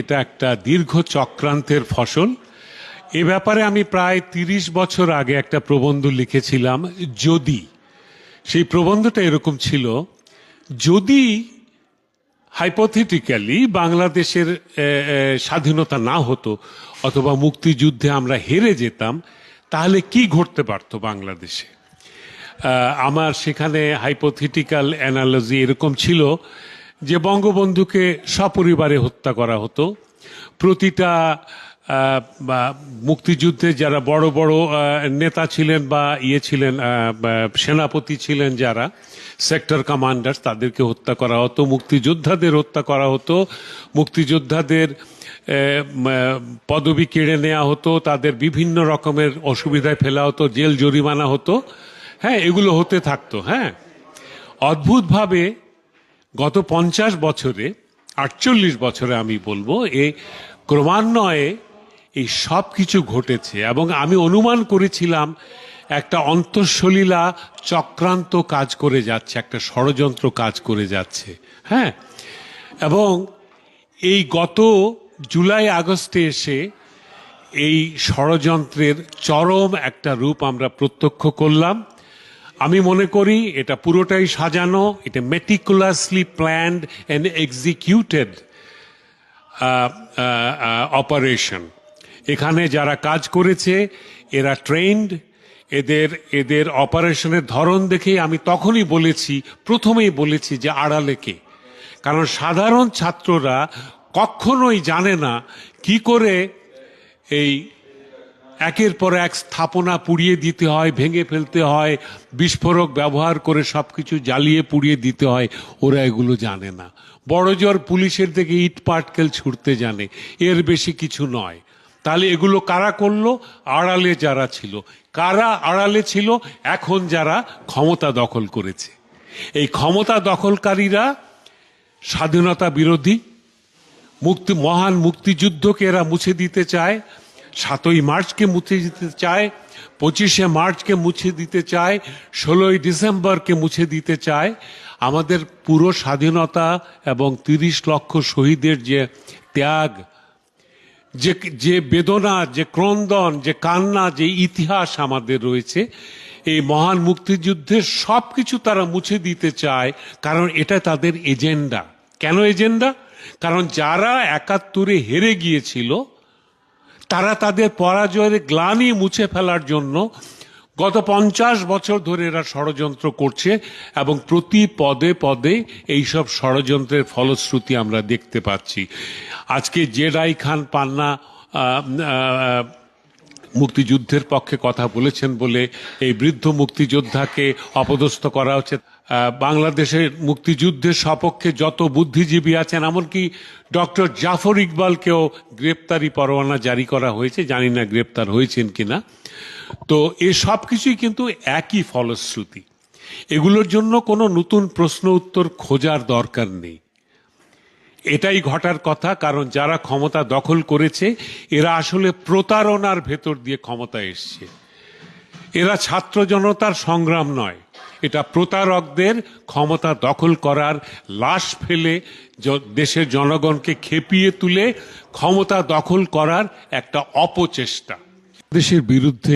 এটা একটা দীর্ঘ চক্রান্তের ফসল। এ ব্যাপারে আমি প্রায় ৩০ বছর আগে একটা প্রবন্ধ লিখেছিলাম। যদি সেই প্রবন্ধটা এরকম ছিল, যদি হাইপোথেটিক্যালি বাংলাদেশের স্বাধীনতা না হতো অথবা মুক্তিযুদ্ধে আমরা হেরে যেতাম, তাহলে কি ঘটতে পারতো বাংলাদেশে। আমার সেখানে হাইপোথেটিক্যাল অ্যানালজি এরকম ছিল যে বঙ্গবন্ধুকে সপরিবারে হত্যা করা হতো। প্রতিটা মুক্তিযুদ্ধে যারা বড় বড় নেতা ছিলেন বা ছিলেন, সেনাপতি ছিলেন, যারা সেক্টর কমান্ডার, তাদেরকে হত্যা করা হতো। মুক্তিযোদ্ধাদের হত্যা করা হতো। মুক্তিযোদ্ধাদের পদবি কেড়ে নেওয়া হতো, তাদের বিভিন্ন রকমের অসুবিধায় ফেলা হতো, জেল জরিমানা হতো। হ্যাঁ, এগুলো হতে থাকতো। হ্যাঁ, অদ্ভুতভাবে গত 50 বছরে, 48 বছরে আমি বলবো, ক্রমান্বয়ে এই সব কিছু ঘটেছে। এবং আমি অনুমান করেছিলাম একটা অন্তঃসলীলা চক্রান্ত কাজ করে যাচ্ছে, একটা ষড়যন্ত্র কাজ করে যাচ্ছে। হ্যাঁ, এবং এই গত জুলাই আগস্টে এসে এই ষড়যন্ত্রের চরম একটা রূপ আমরা প্রত্যক্ষ করলাম। আমি মনে করি এটা পুরোটাই সাজানো, এটা meticulously planned and executed operation. এখানে যারা কাজ করেছে এরা ট্রেন্ড। এদের অপারেশনের ধরন দেখেই আমি তখনই বলেছি, প্রথমেই বলেছি যে আড়ালে কে। কারণ সাধারণ ছাত্ররা কখনোই জানে না কি করে এই একের পর এক স্থাপনা পুড়িয়ে দিতে হয়, ভেঙে ফেলতে হয়, বিস্ফোরক ব্যবহার করে সবকিছু জ্বালিয়ে পুড়িয়ে দিতে হয়। ওরা এগুলো জানে না। বড়জোর পুলিশের দিকে ইট পাটকেল ছুটতে জানে, এর বেশি কিছু নয়। তাহলে এগুলো কারা করলো? আড়ালে যারা ছিল। কারা আড়ালে ছিল? এখন যারা ক্ষমতা দখল করেছে। এই ক্ষমতা দখলকারীরা স্বাধীনতা বিরোধী, মহান মুক্তিযুদ্ধকে এরা মুছে দিতে চায়, 7ই মার্চকে মুছে দিতে চায়, 25শে মার্চকে মুছে দিতে চায়, 16ই ডিসেম্বরকে মুছে দিতে চায়। আমাদের পুরো স্বাধীনতা এবং 30 লক্ষ শহীদের যে ত্যাগ, যে বেদনা, যে ক্রন্দন, যে কান্না, যে ইতিহাস আমাদের রয়েছে, এই মহান মুক্তিযুদ্ধের সব কিছু তারা মুছে দিতে চায়। কারণ এটা তাদের এজেন্ডা। কেন এজেন্ডা? কারণ যারা 71-এ হেরে গিয়েছিল, তারা তাদের পরাজয়ের গ্লানি মুছে ফেলার জন্য গত 50 বছর ধরে এরা ষড়যন্ত্র করছে। এবং প্রতি পদে পদে এইসব ষড়যন্ত্রের ফলশ্রুতি আমরা দেখতে পাচ্ছি। আজকে জেডাই খান পান্না মুক্তিযুদ্ধের পক্ষে কথা বলেছেন বলে এই বৃদ্ধ মুক্তিযোদ্ধাকে অপদস্থ করা হচ্ছে। বাংলাদেশের মুক্তিযুদ্ধের সপক্ষে যত বুদ্ধিজীবী আছেন, এমনকি ডক্টর জাফর ইকবালকেও গ্রেপ্তারি পরোয়ানা জারি করা হয়েছে। জানি না গ্রেপ্তার হয়েছেন কিনা। তো এ সব কিছুই কিন্তু একই ফলশ্রুতি। এগুলোর জন্য কোনো নতুন প্রশ্ন উত্তর খোঁজার দরকার নেই। এটাই ঘটার কথা। কারণ যারা ক্ষমতা দখল করেছে এরা আসলে প্রতারণার ভেতর দিয়ে ক্ষমতা এসছে। এরা ছাত্র জনতার সংগ্রাম নয়, এটা প্রতারকদের ক্ষমতা দখল করার, লাশ ফেলে দেশের জনগণকে খেপিয়ে তুলে ক্ষমতা দখল করার একটা অপচেষ্টা। দেশের বিরুদ্ধে